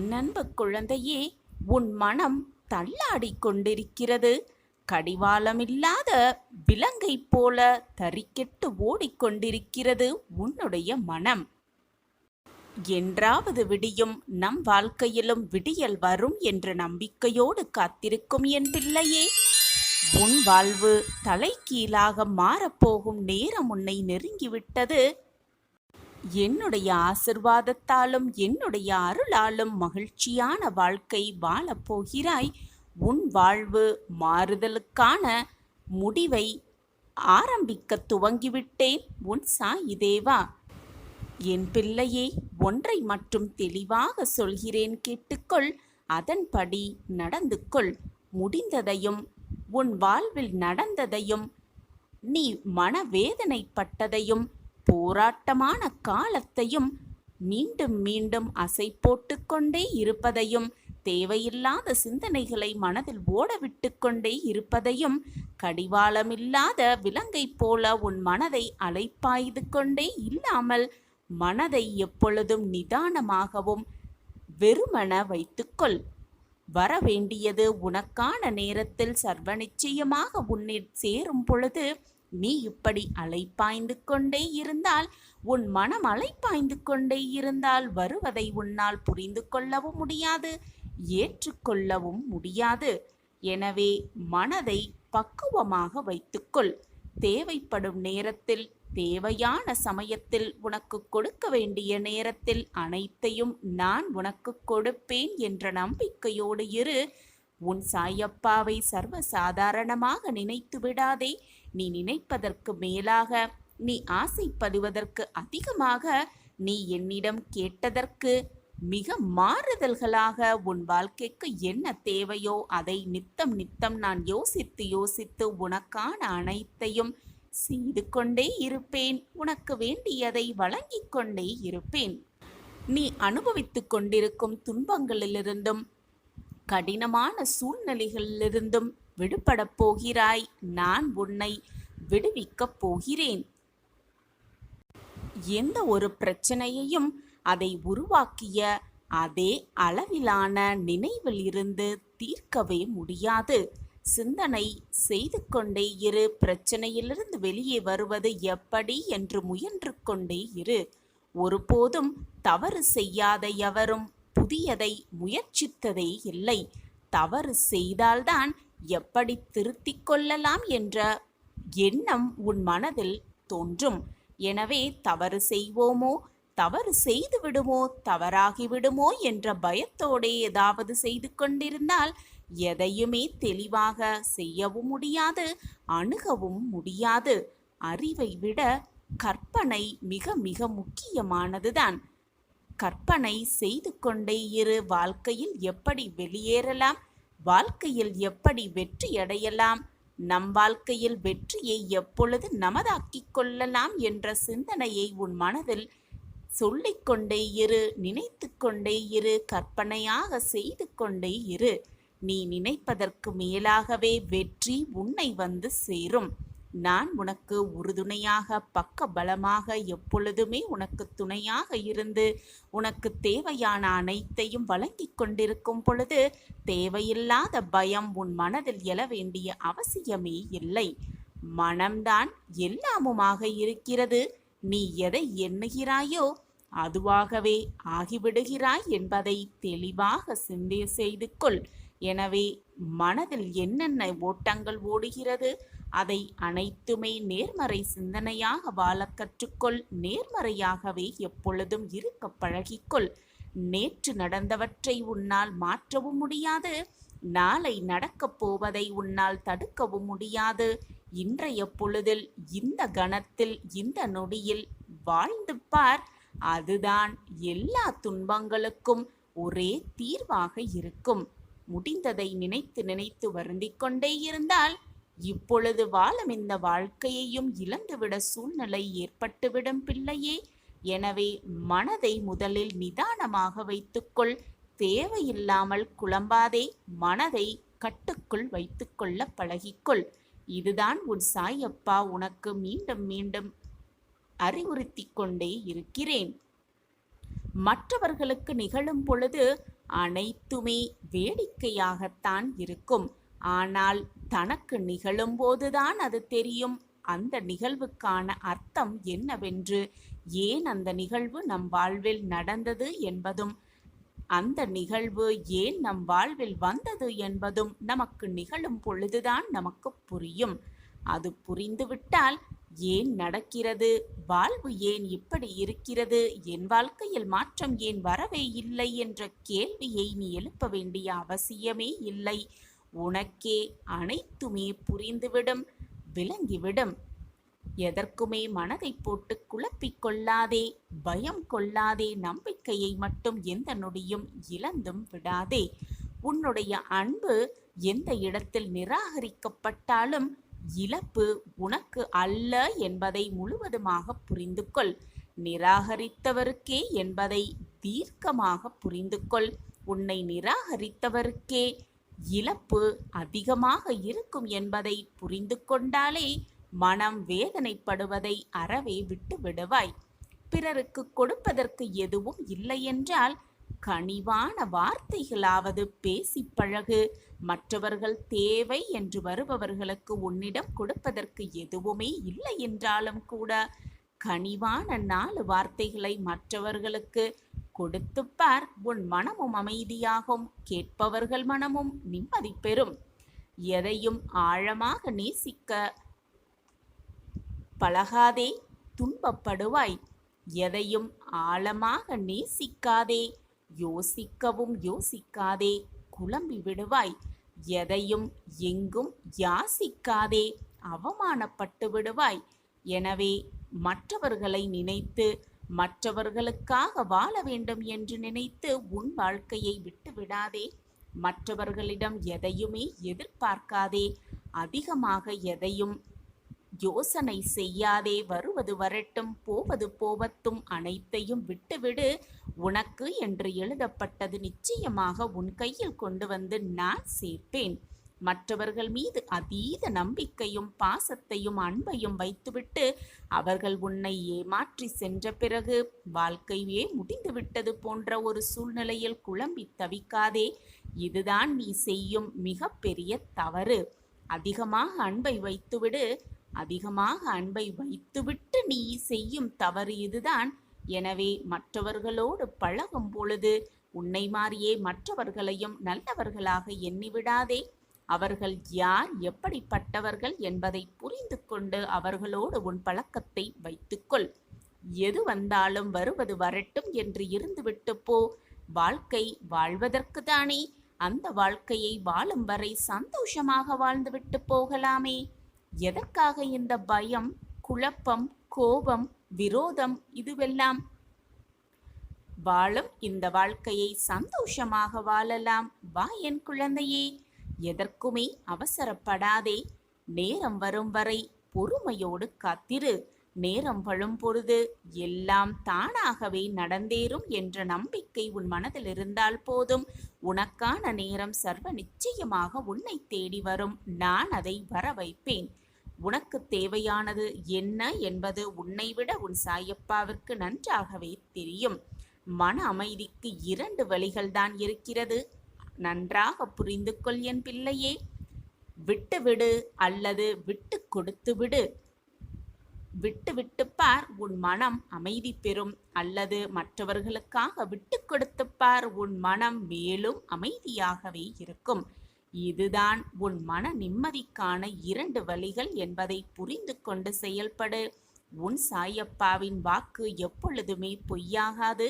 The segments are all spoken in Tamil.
என் அன்பு குழந்தையே, உன் மனம் தள்ளாடிக் கொண்டிருக்கிறது. கடிவாளமில்லாத விலங்கைப் போல தறிக்கெட்டு ஓடிக்கொண்டிருக்கிறது உன்னுடைய மனம். என்றாவது விடியும், நம் வாழ்க்கையிலும் விடியல் வரும் என்ற நம்பிக்கையோடு காத்திருக்கும் என் பிள்ளையே, உன் வாழ்வு தலைகீழாக மாறப்போகும் நேரம் உன்னை நெருங்கிவிட்டது. என்னுடைய ஆசிர்வாதத்தாலும் என்னுடைய அருளாலும் மகிழ்ச்சியான வாழ்க்கை வாழப்போகிறாய். உன் வாழ்வு மாறுதலுக்கான முடிவை ஆரம்பிக்க துவங்கிவிட்டேன் உன் சாயி தேவா. என் பிள்ளையே, ஒன்றை மட்டும் தெளிவாக சொல்கிறேன், கேட்டுக்கொள். அதன்படி நடந்து கொள். முடிந்ததையும் உன் வாழ்வில் நடந்ததையும், நீ மனவேதனைப்பட்டதையும், போராட்டமான காலத்தையும், மீண்டும் மீண்டும் அசை போட்டு கொண்டே இருப்பதையும், தேவையில்லாத சிந்தனைகளை மனதில் ஓடவிட்டு கொண்டே இருப்பதையும், கடிவாளமில்லாத விலங்கைப் போல உன் மனதை அலைப்பாய்ந்து கொண்டே இல்லாமல் மனதை எப்பொழுதும் நிதானமாகவும் வெறுமன வைத்துக்கொள். வரவேண்டியது உனக்கான நேரத்தில் சர்வ நிச்சயமாக உன்னில் சேரும் பொழுது நீ இப்படி அலைப்பாய்ந்து கொண்டே இருந்தால், உன் மனம் அலைப்பாய்ந்து கொண்டே இருந்தால், வருவதை உன்னால் புரிந்து கொள்ளவும் முடியாது, ஏற்றுக்கொள்ளவும் முடியாது. எனவே மனதை பக்குவமாக வைத்துக்கொள். தேவைப்படும் நேரத்தில், தேவையான சமயத்தில், உனக்கு கொடுக்க வேண்டிய நேரத்தில் அனைத்தையும் நான் உனக்கு கொடுப்பேன் என்ற நம்பிக்கையோடு இரு. உன் சாயப்பாவை சர்வசாதாரணமாக நினைத்து விடாதே. நீ நினைப்பதற்கு மேலாக, நீ ஆசைப்படுவதற்கு அதிகமாக, நீ என்னிடம் கேட்டதற்கு மிக மாறுதல்களாக உன் வாழ்க்கைக்கு என்ன தேவையோ அதை நித்தம் நித்தம் நான் யோசித்து யோசித்து உனக்கான அனைத்தையும் செய்து கொண்டே இருப்பேன். உனக்கு வேண்டியதை வழங்கிக் கொண்டே இருப்பேன். நீ அனுபவித்து கொண்டிருக்கும் துன்பங்களிலிருந்தும் கடினமான சூழ்நிலைகளிலிருந்தும் விடுபடப் போகிறாய். நான் உன்னை விடுவிக்கப் போகிறேன். எந்த ஒரு பிரச்சனையையும் அதை உருவாக்கிய அதே அளவிலான நினைவில் இருந்து தீர்க்கவே முடியாது. சிந்தனை செய்து கொண்டே இரு. பிரச்சனையிலிருந்து வெளியே வருவது எப்படி என்று முயன்று கொண்டே இரு. ஒருபோதும் தவறு செய்யாத எவரும் புதியதை முயற்சித்ததே இல்லை. தவறு செய்தால்தான் எப்படி திருத்திக் கொள்ளலாம் என்ற எண்ணம் உன் மனதில் தோன்றும். எனவே தவறு செய்வோமோ, தவறு செய்து விடுமோ, தவறாகிவிடுமோ என்ற பயத்தோடே ஏதாவது செய்து கொண்டிருந்தால் எதையுமே தெளிவாக செய்யவும் முடியாது, அணுகவும் முடியாது. அறிவை விட கற்பனை மிக மிக முக்கியமானதுதான். கற்பனை செய்து கொண்டே இரு. வாழ்க்கையில் எப்படி வெளியேறலாம், வாழ்க்கையில் எப்படி வெற்றியடையலாம், நம் வாழ்க்கையில் வெற்றியை எப்பொழுது நமதாக்கிக் கொள்ளலாம் என்ற சிந்தனையை உன் மனதில் சொல்லிக்கொண்டே இரு, நினைத்து கொண்டே இரு, கற்பனையாக செய்து கொண்டே இரு. நீ நினைப்பதற்கு மேலாகவே வெற்றி உன்னை வந்து சேரும். நான் உனக்கு உறுதுணையாக, பக்க பலமாக, எப்பொழுதுமே உனக்கு துணையாக இருந்து உனக்கு தேவையான அனைத்தையும் வழங்கி கொண்டிருக்கும் பொழுது தேவையில்லாத பயம் உன் மனதில் எழ வேண்டிய அவசியமே இல்லை. மனம்தான் எல்லாமுமாக இருக்கிறது. நீ எதை எண்ணுகிறாயோ அதுவாகவே ஆகிவிடுகிறாய் என்பதை தெளிவாக சிந்தனை செய்து கொள். எனவே மனதில் என்னென்ன ஓட்டங்கள் ஓடுகிறது அதை அனைத்துமே நேர்மறை சிந்தனையாக வாழ கற்றுக்கொள். நேர்மறையாகவே எப்பொழுதும் இருக்க பழகிக்கொள். நேற்று நடந்தவற்றை உன்னால் மாற்றவும் முடியாது, நாளை நடக்கப் போவதை உன்னால் தடுக்கவும் முடியாது. இன்றைய பொழுதில், இந்த கணத்தில், இந்த நொடியில் வாழ்ந்து பார். அதுதான் எல்லா துன்பங்களுக்கும் ஒரே தீர்வாக இருக்கும். முடிந்ததை நினைத்து நினைத்து வருந்திக் கொண்டே இருந்தால் இப்பொழுது வாழும் இந்த வாழ்க்கையையும் இழந்துவிட சூழ்நிலை ஏற்பட்டுவிடும் பிள்ளையே. எனவே மனதை முதலில் நிதானமாக வைத்துக்கொள். தேவையில்லாமல் குழம்பாதே. மனதை கட்டுக்குள் வைத்துக்கொள்ள பழகிக்கொள். இதுதான் உன் சாயப்பா உனக்கு மீண்டும் மீண்டும் அறிவுறுத்தி கொண்டே இருக்கிறேன். மற்றவர்களுக்கு நிகழும் பொழுது அனைத்துமே வேடிக்கையாகத்தான் இருக்கும். ஆனால் தனக்கு நிகழும்போதுதான் அது தெரியும் அந்த நிகழ்வுக்கான அர்த்தம் என்னவென்று. ஏன் அந்த நிகழ்வு நம் வாழ்வில் நடந்தது என்பதும் அந்த நிகழ்வு ஏன் நம் வாழ்வில் வந்தது என்பதும் நமக்கு நிகழும் பொழுதுதான் நமக்கு புரியும். அது புரிந்துவிட்டால் ஏன் நடக்கிறது, வாழ்வு ஏன் இப்படி இருக்கிறது, என் வாழ்க்கையில் மாற்றம் ஏன் வரவே இல்லை என்ற கேள்வியை நீ எழுப்ப வேண்டிய அவசியமே இல்லை. உனக்கே அனைத்துமே புரிந்துவிடும், விளங்கிவிடும். எதற்குமே மனதை போட்டு குழப்பிக் கொள்ளாதே, பயம் கொள்ளாதே, நம்பிக்கையை மட்டும் எந்த நொடியும் இழந்தும் விடாதே. உன்னுடைய அன்பு எந்த இடத்தில் நிராகரிக்கப்பட்டாலும் இழப்பு உனக்கு அல்ல என்பதை முழுவதுமாக புரிந்து கொள். நிராகரித்தவருக்கே என்பதை தீர்க்கமாக புரிந்து கொள். உன்னை நிராகரித்தவருக்கே இழப்பு அதிகமாக இருக்கும் என்பதை புரிந்து கொண்டாலே மனம் வேதனைப்படுவதை அறவே விட்டு விடுவாய். பிறருக்கு கொடுப்பதற்கு எதுவும் இல்லையென்றால் கனிவான வார்த்தைகளாவது பேசி பழகு. மற்றவர்கள் தேவை என்று வருபவர்களுக்கு உன்னிடம் கொடுப்பதற்கு எதுவுமே இல்லை என்றாலும் கூட கனிவான 4 வார்த்தைகளை மற்றவர்களுக்கு கொடுத்துப்பார். உன் மனமும் அமைதியாகும், கேட்பவர்கள் மனமும் நிம்மதி பெறும். எதையும் ஆழமாக நேசிக்க பழகாதே, துன்பப்படுவாய். எதையும் ஆழமாக நேசிக்காதே, யோசிக்கவும் யோசிக்காதே, குழம்பி விடுவாய். எதையும் எங்கும் யாசிக்காதே, அவமானப்பட்டு விடுவாய். எனவே மற்றவர்களை நினைத்து மற்றவர்களுக்காக வாழ வேண்டும் என்று நினைத்து உன் வாழ்க்கையை விட்டு விடாதே. மற்றவர்களிடம் எதையுமே எதிர்பார்க்காதே. அதிகமாக எதையும் யோசனை செய்யாதே. வருவது வரட்டும், போவது போவட்டும், அனைத்தையும் விட்டுவிடு. உனக்கு என்று எழுதப்பட்டது நிச்சயமாக உன் கையில் கொண்டு வந்து நான் சேர்ப்பேன். மற்றவர்கள் மீது அதீத நம்பிக்கையும் பாசத்தையும் அன்பையும் வைத்துவிட்டு அவர்கள் உன்னை ஏமாற்றி சென்ற பிறகு வாழ்க்கையே முடிந்துவிட்டது போன்ற ஒரு சூழ்நிலையில் குழம்பி தவிக்காதே. இதுதான் நீ செய்யும் மிக பெரிய தவறு. அதிகமாக அன்பை வைத்துவிடு. அதிகமாக அன்பை வைத்துவிட்டு நீ செய்யும் தவறு இதுதான். எனவே மற்றவர்களோடு பழகும் பொழுது உன்னை மாறியே மற்றவர்களையும் நல்லவர்களாக எண்ணிவிடாதே. அவர்கள் யார், எப்படிப்பட்டவர்கள் என்பதை புரிந்து கொண்டு அவர்களோடு உன் பழக்கத்தை வைத்துக்கொள். எது வந்தாலும் வருவது வரட்டும் என்று இருந்துவிட்டு போ. வாழ்க்கை வாழ்வதற்கு தானே. அந்த வாழ்க்கையை வாழும் வரை சந்தோஷமாக வாழ்ந்துவிட்டு போகலாமே. எதற்காக இந்த பயம், குழப்பம், கோபம், விரோதம் இதுவெல்லாம்? வாழும் இந்த வாழ்க்கையை சந்தோஷமாக வாழலாம். வா என் குழந்தையே, எதற்குமே அவசரப்படாதே. நேரம் வரும் வரை பொறுமையோடு காத்திரு. நேரம் வரும் பொழுது எல்லாம் தானாகவே நடந்தேறும் என்ற நம்பிக்கை உன் மனதில் இருந்தால் போதும். உனக்கான நேரம் சர்வ நிச்சயமாக உன்னை தேடி வரும். நான் அதை வர வைப்பேன். உனக்கு தேவையானது என்ன என்பது உன்னை விட உன் சாயப்பாவிற்கு நன்றாகவே தெரியும். மன அமைதிக்கு 2 வழிகள்தான் இருக்கிறது. நன்றாக புரிந்து கொள் என் பிள்ளையே. விட்டுவிடு அல்லது விட்டு கொடுத்து விடு. விட்டு பார், உன் மனம் அமைதி பெறும். அல்லது மற்றவர்களுக்காக விட்டு கொடுத்துப்பார், உன் மனம் மேலும் அமைதியாகவே இருக்கும். இதுதான் உன் மன நிம்மதிக்கான 2 வழிகள் என்பதை புரிந்து கொண்டு செயல்படு. உன் சாயப்பாவின் வாக்கு எப்பொழுதுமே பொய்யாகாது.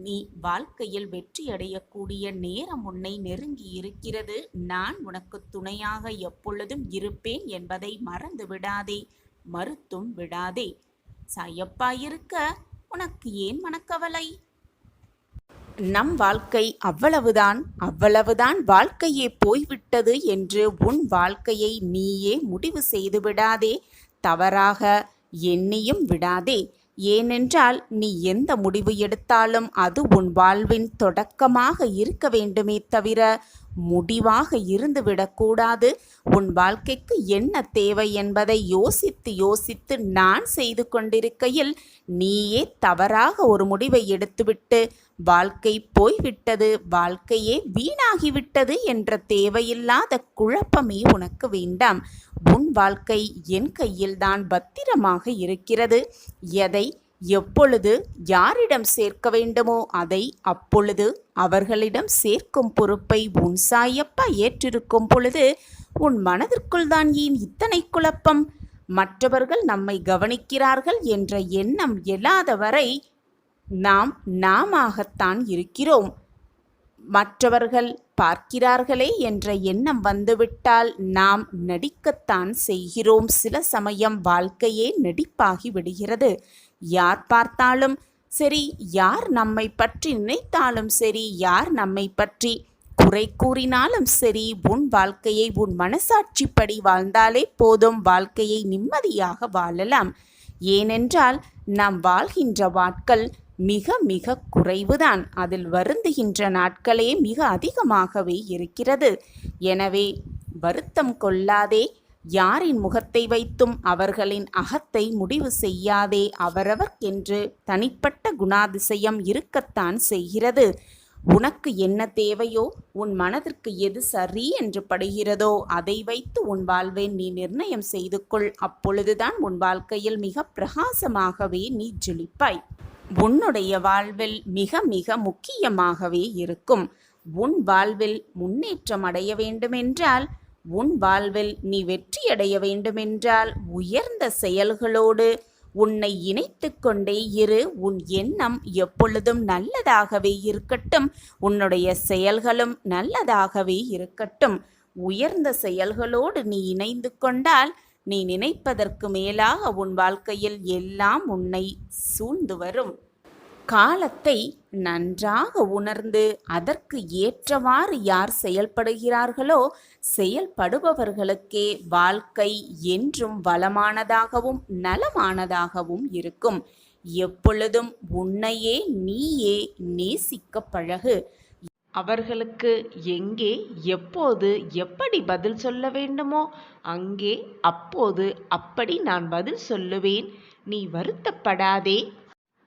நீ வாழ்க்கையில் வெற்றியடையக்கூடிய நேரம் உன்னை நெருங்கி இருக்கிறது. நான் உனக்கு துணையாக எப்பொழுதும் இருப்பேன் என்பதை மறந்து விடாதே, மறுத்தும் விடாதே. சாயப்பா இருக்க உனக்கு ஏன் மனக்கவலை? நம் வாழ்க்கை அவ்வளவுதான் வாழ்க்கையே போய்விட்டது என்று உன் வாழ்க்கையை நீயே முடிவு செய்து விடாதே. தவறாக எண்ணியும் விடாதே. ஏனென்றால் நீ எந்த முடிவு எடுத்தாலும் அது உன் வாழ்வின் தொடக்கமாக இருக்க வேண்டுமே தவிர முடிவாக இருந்துவிடக்கூடாது. உன் வாழ்க்கைக்கு என்ன தேவை என்பதை யோசித்து யோசித்து நான் செய்து கொண்டிருக்கையில் நீயே தவறாக ஒரு முடிவை எடுத்துவிட்டு வாழ்க்கை போய்விட்டது, வாழ்க்கையே வீணாகிவிட்டது என்ற தேவையில்லாத குழப்பமே உனக்கு வேண்டாம். உன் வாழ்க்கை என் கையில்தான் பத்திரமாக இருக்கிறது. எதை எப்பொழுது யாரிடம் சேர்க்க வேண்டுமோ அதை அப்பொழுது அவர்களிடம் சேர்க்கும் பொறுப்பை உன் சாயப்பா ஏற்றிருக்கும் பொழுது உன் மனதிற்குள் தான் ஏன் இத்தனை குழப்பம்? மற்றவர்கள் நம்மை கவனிக்கிறார்கள் என்ற எண்ணம் எழாத வரை நாம் நாமாகத்தான் இருக்கிறோம். மற்றவர்கள் பார்க்கிறார்களே என்ற எண்ணம் வந்துவிட்டால் நாம் நடிக்கத்தான் செய்கிறோம். சில சமயம் வாழ்க்கையே நடிப்பாகி விடுகிறது. யார் பார்த்தாலும் சரி, யார் நம்மை பற்றி நினைத்தாலும் சரி, யார் நம்மை பற்றி குறை கூறினாலும் சரி, உன் வாழ்க்கையை உன் மனசாட்சிப்படி வாழ்ந்தாலே போதும். வாழ்க்கையை நிம்மதியாக வாழலாம். ஏனென்றால் நாம் வாழ்கின்ற நாட்கள் மிக மிக குறைவுதான். அதில் வருந்துகின்ற நாட்களே மிக அதிகமாகவே இருக்கிறது. எனவே வருத்தம் கொள்ளாதே. யாரின் முகத்தை வைத்தும் அவர்களின் அகத்தை முடிவு செய்யாதே. அவரவர்க்கென்று தனிப்பட்ட குணாதிசயம் இருக்கத்தான் செய்கிறது. உனக்கு என்ன தேவையோ, உன் மனதிற்கு எது சரி என்று படுகிறதோ அதை வைத்து உன் வாழ்வை நீ நிர்ணயம் செய்து கொள். அப்பொழுதுதான் உன் வாழ்க்கையில் மிக பிரகாசமாகவே நீ ஜொலிப்பாய். உன்னுடைய வாழ்வில் மிக மிக முக்கியமாகவே இருக்கும். உன் வாழ்வில் முன்னேற்றம் அடைய வேண்டுமென்றால், உன் வாழ்வில் நீ வெற்றியடைய வேண்டுமென்றால் உயர்ந்த செயல்களோடு உன்னை இணைத்து கொண்டே இரு. உன் எண்ணம் எப்பொழுதும் நல்லதாகவே இருக்கட்டும். உன்னுடைய செயல்களும் நல்லதாகவே இருக்கட்டும். உயர்ந்த செயல்களோடு நீ இணைந்து கொண்டால் நீ நினைப்பதற்கு மேலாக உன் வாழ்க்கையில் எல்லாம் உன்னை சூழ்ந்து வரும். காலத்தை நன்றாக உணர்ந்து அதற்கு ஏற்றவாறு யார் செயல்படுகிறார்களோ, செயல்படுபவர்களுக்கே வாழ்க்கை என்றும் வளமானதாகவும் நலமானதாகவும் இருக்கும். எப்பொழுதும் உன்னையே நீயே நேசிக்க பழகு. அவர்களுக்கு எங்கே எப்போது எப்படி பதில் சொல்ல வேண்டுமோ அங்கே அப்போது அப்படி நான் பதில் சொல்லுவேன். நீ வருத்தப்படாதே.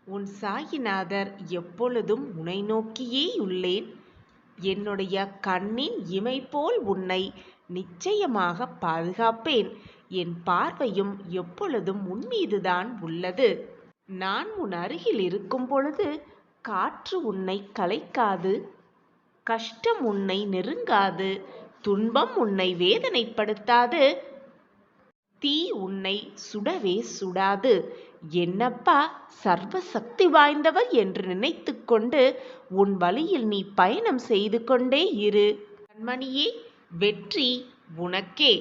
உன் சாயிநாதர் எப்பொழுதும் உன்னை நோக்கியே உள்ளேன். என்னுடைய கண்ணின் இமை போல் உன்னை நிச்சயமாக பாதுகாப்பேன். என் பார்வையும் எப்பொழுதும் உன்மீதுதான் உள்ளது. நான் உன் அருகில் இருக்கும் பொழுது காற்று உன்னை கலைக்காது, கஷ்டம் உன்னை நெருங்காது, துன்பம் உன்னை வேதனைப்படுத்தாது, தீ உன்னை சுடவே சுடாது. என்னப்பா சர்வ சக்தி வாய்ந்தவர் என்று நினைத்து கொண்டு உன் வழியில் நீ பயணம் செய்து கொண்டே இரு. கண்மணியே, வெற்றி உனக்கே.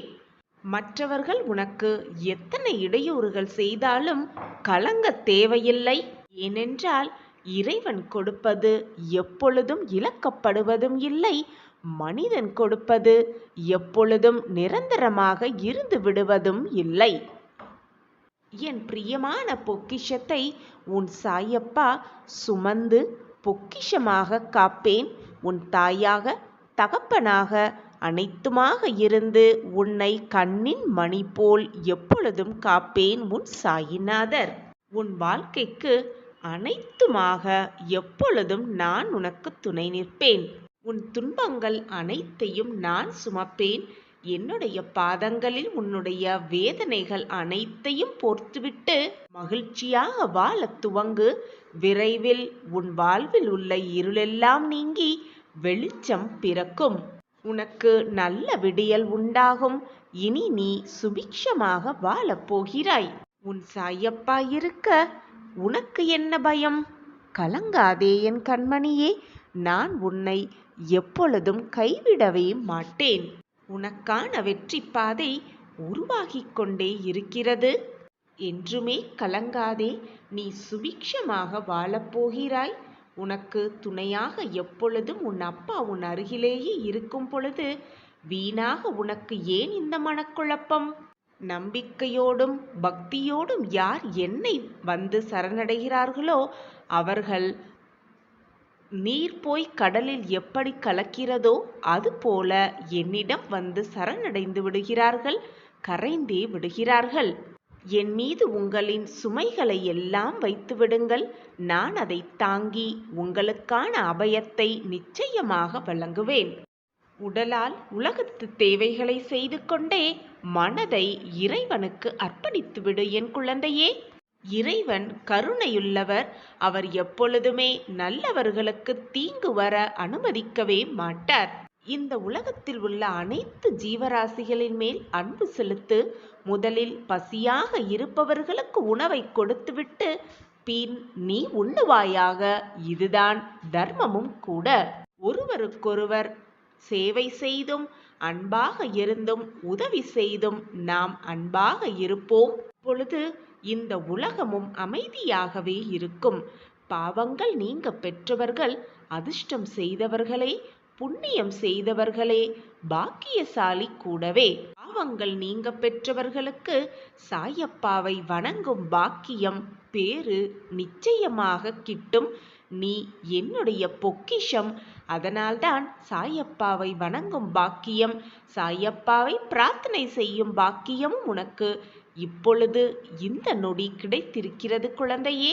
மற்றவர்கள் உனக்கு எத்தனை இடையூறுகள் செய்தாலும் கலங்க தேவையில்லை. ஏனென்றால் இறைவன் கொடுப்பது எப்பொழுதும் இழக்கப்படுவதும் இல்லை. மனிதன் கொடுப்பது எப்பொழுதும் நிரந்தரமாக இருந்து விடுவதும் இல்லை. என் பிரியமான பொக்கிஷத்தை உன் சாயப்பா சுமந்து பொக்கிஷமாக காப்பேன். உன் தாயாக தகப்பனாக அனைத்துமாக இருந்து உன்னை கண்ணின் மணி போல் எப்பொழுதும் காப்பேன் உன் சாயிநாதர். உன் வாழ்க்கைக்கு அனைத்துமாக எப்பொழுதும் நான் உனக்கு துணை நிற்பேன். உன் துன்பங்கள் அனைத்தையும் நான் சுமப்பேன். என்னுடைய பாதங்களில் உன்னுடைய வேதனைகள் அனைத்தையும் போர்த்துவிட்டு மகிழ்ச்சியாக வாழ துவங்கு. விரைவில் உன் வாழ்வில் உள்ள இருளெல்லாம் நீங்கி வெளிச்சம் பிறக்கும். உனக்கு நல்ல விடியல் உண்டாகும். இனி நீ சுபிக்ஷமாக வாழப் போகிறாய். உன் சாயப்பா இருக்க உனக்கு என்ன பயம்? கலங்காதே என் கண்மணியே. நான் உன்னை எப்பொழுதும் கைவிடவே மாட்டேன். உனக்கான வெற்றி பாதை உருவாகிக் கொண்டே இருக்கிறது. என்றுமே கலங்காதே. நீ சுபிக்ஷமாக வாழப்போகிறாய். உனக்கு துணையாக எப்பொழுதும் உன் அப்பா உன் அருகிலேயே இருக்கும் பொழுது வீணாக உனக்கு ஏன் இந்த மனக்குழப்பம்? நம்பிக்கையோடும் பக்தியோடும் யார் என்னை வந்து சரணடைகிறார்களோ அவர்கள் நீர் போய் கடலில் எப்படி கலக்கிறதோ அதுபோல என்னிடம் வந்து சரணடைந்து விடுகிறார்கள், கரைந்தே விடுகிறார்கள். என் மீது உங்களின் சுமைகளை எல்லாம் வைத்து விடுங்கள், நான் அதை தாங்கி உங்களுக்கான அபயத்தை நிச்சயமாக வழங்குவேன். உடலால் உலகத்து தேவைகளை செய்து கொண்டே மனதை இறைவனுக்கு அர்ப்பணித்துவிடு என் குழந்தையே. இறைவன் கருணையுள்ளவர். அவர் எப்பொழுதுமே நல்லவர்களுக்கு தீங்கு வர அனுமதிக்கவே மாட்டார். இந்த உலகத்தில் உள்ள அனைத்து ஜீவராசிகளின் மேல் அன்பு செலுத்து. முதலில் பசியாக இருப்பவர்களுக்கு உணவை கொடுத்துவிட்டு பின் நீ உண்ணுவாயாக. இதுதான் தர்மமும் கூட. ஒருவருக்கொருவர் சேவை செய்தும் அன்பாக இருந்தும் உதவி செய்தும் நாம் அன்பாக இருப்போம். பொழுது இந்த உலகமும் அமைதியாகவே இருக்கும். பாவங்கள் நீங்க பெற்றவர்கள் அதிர்ஷ்டம் செய்தவர்களே, புண்ணியம் செய்தவர்களே, பாக்கியசாலி கூடவே. பாவங்கள் நீங்க பெற்றவர்களுக்கு சாயப்பாவை வணங்கும் பாக்கியம் பேறு நிச்சயமாக கிட்டும். நீ என்னுடைய பொக்கிஷம். அதனால்தான் சாயப்பாவை வணங்கும் பாக்கியம், சாயப்பாவை பிரார்த்தனை செய்யும் பாக்கியமும் உனக்கு இப்பொழுது இந்த நொடி கிடைத்திருக்கிறது குழந்தையே.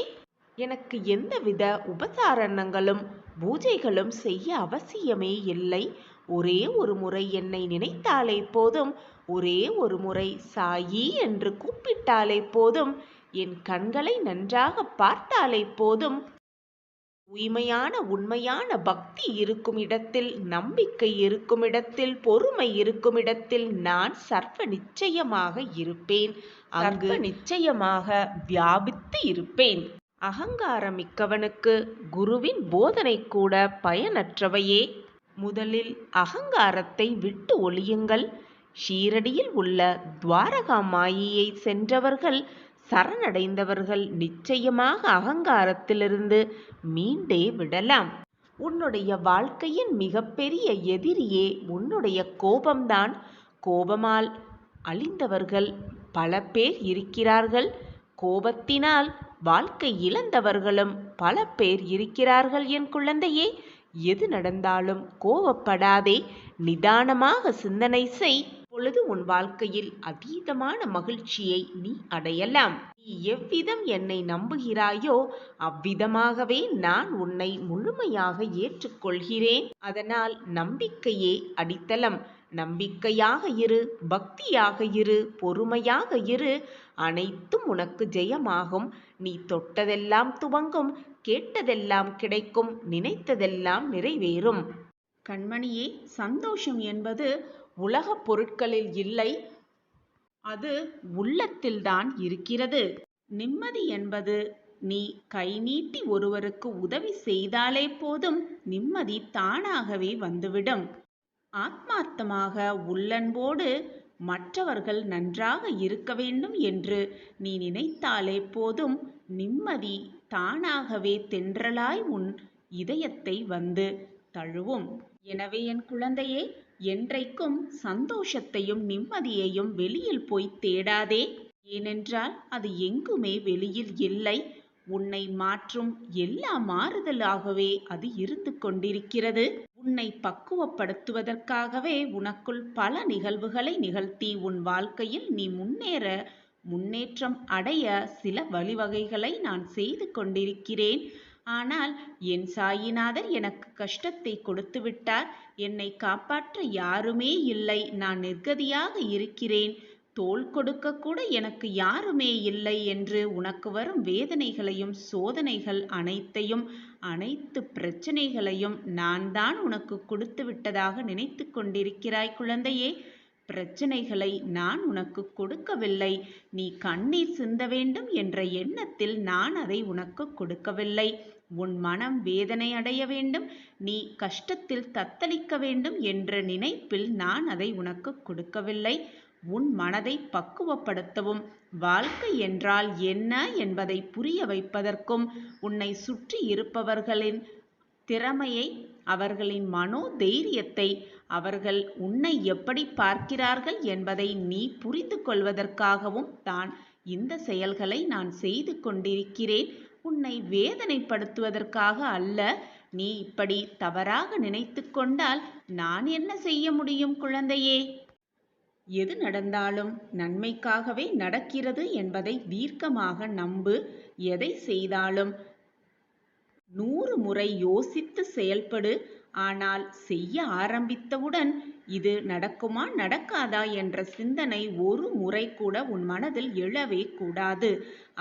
எனக்கு எந்தவித உபசாரணங்களும் பூஜைகளும் செய்ய அவசியமே இல்லை. ஒரே ஒரு முறை என்னை நினைத்தாலே போதும், ஒரே ஒரு முறை சாயி என்று கூப்பிட்டாலே போதும், என் கண்களை நன்றாக பார்த்தாலே போதும். தூய்மையான உண்மையான பக்தி இருக்கும் இடத்தில், நம்பிக்கை இருக்கும் இடத்தில், பொறுமை இருக்கும் இடத்தில் நான் சர்வ நிச்சயமாக இருப்பேன். அங்கு நிச்சயமாக வியாபித்து இருப்பேன். அகங்காரம் மிக்கவனுக்கு குருவின் போதனை கூட பயனற்றவையே. முதலில் அகங்காரத்தை விட்டு ஒழியுங்கள். ஷீரடியில் உள்ள துவாரகா மாயியை சென்றவர்கள், சரணடைந்தவர்கள் நிச்சயமாக அகங்காரத்திலிருந்து மீண்டே விடலாம். உன்னுடைய வாழ்க்கையின் மிகப்பெரிய எதிரியே உன்னுடைய கோபம்தான். கோபமால் அழிந்தவர்கள் பல பேர் இருக்கிறார்கள். கோபத்தினால் வாழ்க்கை இழந்தவர்களும் பல பேர் இருக்கிறார்கள் என் குழந்தையே. எது நடந்தாலும் கோபப்படாதே, நிதானமாக சிந்தனை செய். பொழுது உன் வாழ்க்கையில் அதீதமான மகிழ்ச்சியை நீ அடையலாம். நீ எவ்விதம் என்னை நம்புகிறாயோ அவ்விதமாகவே நான் உன்னை முழுமையாக ஏற்றுக்கொள்கிறேன். அதனால் நம்பிக்கையே அடித்தளம். நம்பிக்கையாக இரு, பக்தியாக இரு, பொறுமையாக இரு. அனைத்தும் உனக்கு ஜெயமாகும். நீ தொட்டதெல்லாம் துவங்கும், கேட்டதெல்லாம் கிடைக்கும், நினைத்ததெல்லாம் நிறைவேறும். கண்மணியே, சந்தோஷம் என்பது உலகப் பொருட்களில் இல்லை, அது உள்ளத்தில்தான் இருக்கிறது. நிம்மதி என்பது நீ கை நீட்டி ஒருவருக்கு உதவி செய்தாலே போதும், நிம்மதி தானாகவே வந்துவிடும். ஆத்மார்த்தமாக உள்ளன்போடு மற்றவர்கள் நன்றாக இருக்க வேண்டும் என்று நீ நினைத்தாலே போதும், நிம்மதி தானாகவே தென்றலாய் உன் இதயத்தை வந்து தழுவும். எனவே என் குழந்தையே, என்றைக்கும் சந்தோஷத்தையும் நிம்மதியையும் வெளியில் போய் தேடாதே. ஏனென்றால் அது எங்குமே வெளியில் இல்லை. உன்னை மாற்றும் எல்லா மாறுதலாகவே அது இருந்து கொண்டிருக்கிறது. உன்னை பக்குவப்படுத்துவதற்காகவே உனக்குள் பல நிகழ்வுகளை நிகழ்த்தி உன் வாழ்க்கையில் நீ முன்னேற்றம் அடைய சில வழிவகைகளை நான் செய்து கொண்டிருக்கிறேன். ஆனால் என் சாயிநாதர் எனக்கு கஷ்டத்தை கொடுத்து விட்டார். என்னை காப்பாற்ற யாருமே இல்லை. நான் நிர்கதியாக இருக்கிறேன். தோள் கொடுக்க கூட எனக்கு யாருமே இல்லை என்று உனக்கு வரும் வேதனைகளையும் சோதனைகள் அனைத்து பிரச்சனைகளையும் நான் தான் உனக்கு கொடுத்து விட்டதாக நினைத்து கொண்டிருக்கிறாய் குழந்தையே. பிரச்சனைகளை நான் உனக்கு கொடுக்கவில்லை. நீ கண்ணீர் சிந்த வேண்டும் என்ற எண்ணத்தில் நான் அதை உனக்கு கொடுக்கவில்லை. உன் மனம் வேதனை அடைய வேண்டும், நீ கஷ்டத்தில் தத்தளிக்க வேண்டும் என்ற நினைப்பில் நான் அதை உனக்கு கொடுக்கவில்லை. உன் மனதை பக்குவப்படுத்தவும், வாழ்க்கை என்றால் என்ன என்பதை புரிய வைப்பதற்கும், உன்னை சுற்றி இருப்பவர்களின் திறமையை, அவர்களின் மனோதைரியத்தை, அவர்கள் உன்னை எப்படி பார்க்கிறார்கள் என்பதை நீ புரிந்து கொள்வதற்காகவும் தான் இந்த செயல்களை நான் செய்து கொண்டிருக்கிறேன். உன்னை வேதனைப்படுத்துவதற்காக அல்ல, நீ இப்படி தவறாக நினைத்து கொண்டால் நான் என்ன செய்ய முடியும் குழந்தையே? எது நடந்தாலும் நன்மைக்காகவே நடக்கிறது என்பதை தீர்க்கமாக நம்பு. எதை செய்தாலும் 100 முறை யோசித்து செயல்படு. ஆனால் செய்ய ஆரம்பித்தவுடன் இது நடக்குமா நடக்காதா என்ற சிந்தனை ஒரு முறை கூட உன் மனதில் எழவே கூடாது.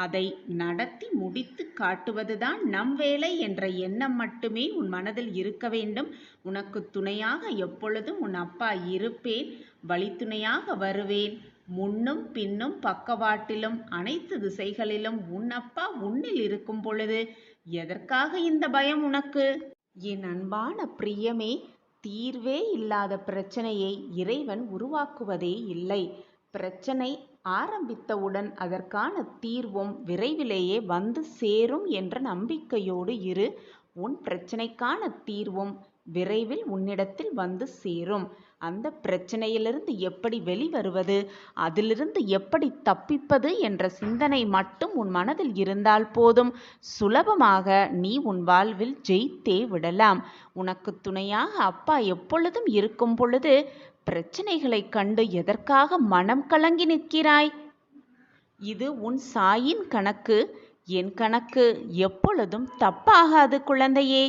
அதை நடத்தி முடித்து காட்டுவதுதான் நம் வேலை என்ற எண்ணம் மட்டுமே உன் மனதில் இருக்க வேண்டும். உனக்கு துணையாக எப்பொழுதும் உன் அப்பா இருப்பேன். வழித்துணையாக வருவேன். முன்னும் பின்னும் பக்கவாட்டிலும் அனைத்து திசைகளிலும் உன் அப்பா உன்னில் இருக்கும் பொழுது எதற்காக இந்த பயம் உனக்கு? என் அன்பான பிரியமே, தீர்வே இல்லாத பிரச்சனையை இறைவன் உருவாக்குவதே இல்லை. பிரச்சனை ஆரம்பித்தவுடன் அதற்கான தீர்வும் விரைவிலேயே வந்து சேரும் என்ற நம்பிக்கையோடு இரு. உன் பிரச்சனைக்கான தீர்வும் விரைவில் உன்னிடத்தில் வந்து சேரும். அந்த பிரச்சனையிலிருந்து எப்படி வெளிவருவது, அதிலிருந்து எப்படி தப்பிப்பது என்ற சிந்தனை மட்டும் உன் மனதில் இருந்தால் போதும். சுலபமாக நீ உன் வாழ்வில் ஜெயித்தே விடலாம். உனக்கு துணையாக அப்பா எப்பொழுதும் இருக்கும் பொழுது பிரச்சனைகளைக் கண்டு எதற்காக மனம் கலங்கி நிற்கிறாய்? இது உன் சாயின் கணக்கு. என் கணக்கு எப்பொழுதும் தப்பாகாது குழந்தையே.